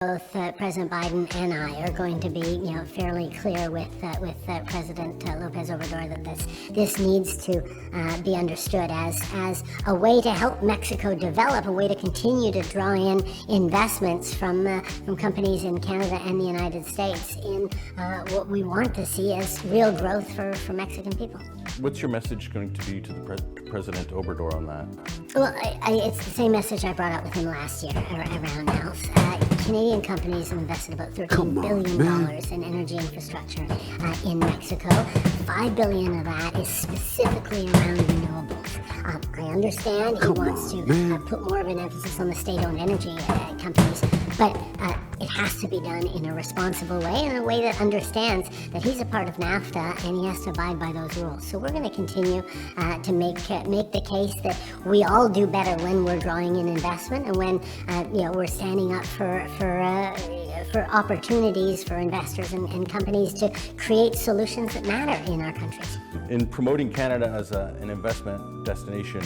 Both President Biden and I are going to be, fairly clear with President Lopez Obrador that this needs to be understood as a way to help Mexico develop, a way to continue to draw in investments from companies in Canada and the United States in what we want to see as real growth for Mexican people. What's your message going to be to the President Obrador on that? Well, it's the same message I brought up with him last year around now. Canadian companies have invested about $13 billion in energy infrastructure in Mexico. $5 billion of that is specifically around renewables. I understand he wants to put more of an emphasis on the state-owned energy companies, but it has to be done in a responsible way, in a way that understands that he's a part of NAFTA and he has to abide by those rules. So we're going to continue to make the case that we all do better when we're drawing in investment and when we're standing up for opportunities for investors and companies to create solutions that matter in our countries. In promoting Canada as an investment destination,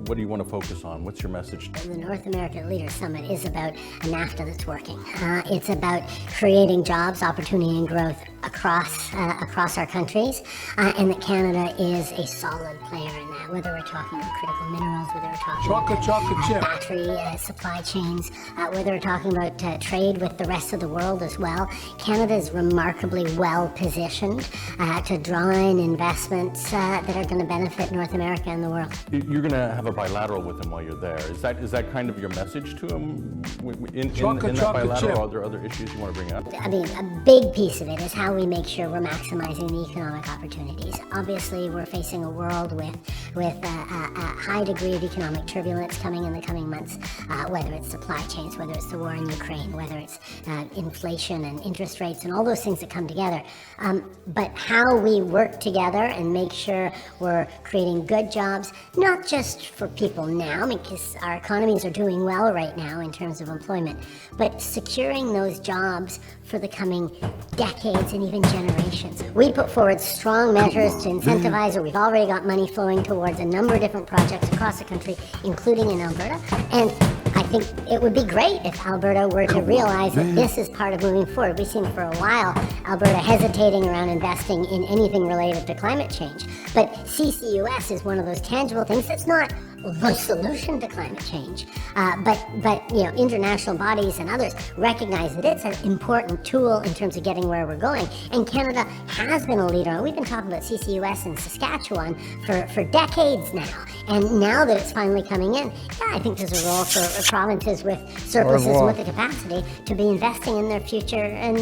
what do you want to focus on? What's your message? The North American Leaders Summit is about a NAFTA that's working. It's about creating jobs, opportunity, and growth across our countries, and that Canada is a solid player in that, whether we're talking about critical minerals, whether we're talking about battery supply chains, whether we're talking about trade with the rest of the world as well. Canada is remarkably well positioned to draw in investments that are going to benefit North America and the world. You're going to have a bilateral with him while you're there. Is that kind of your message to him in that bilateral? Are there other issues you want to bring up? I mean, a big piece of it is how we make sure we're maximizing the economic opportunities. Obviously, we're facing a world with a high degree of economic turbulence coming in the coming months, whether it's supply chains, whether it's the war in Ukraine, whether it's inflation and interest rates and all those things that come together. But how we work together and make sure we're creating good jobs, not just for people now, because our economies are doing well right now in terms of employment, but securing those jobs for the coming decades and even generations. We put forward strong measures to incentivize it. We've already got money flowing towards a number of different projects across the country, including in Alberta. And I think it would be great if Alberta were to realize that this is part of moving forward. We've seen for a while Alberta hesitating around investing in anything related to climate change. But CCUS is one of those tangible things that's not the solution to climate change. But international bodies and others recognize that it's an important tool in terms of getting where we're going. And Canada has been a leader. We've been talking about CCUS in Saskatchewan for decades now. And now that it's finally coming in, I think there's a role for provinces with surpluses and with the capacity to be investing in their future and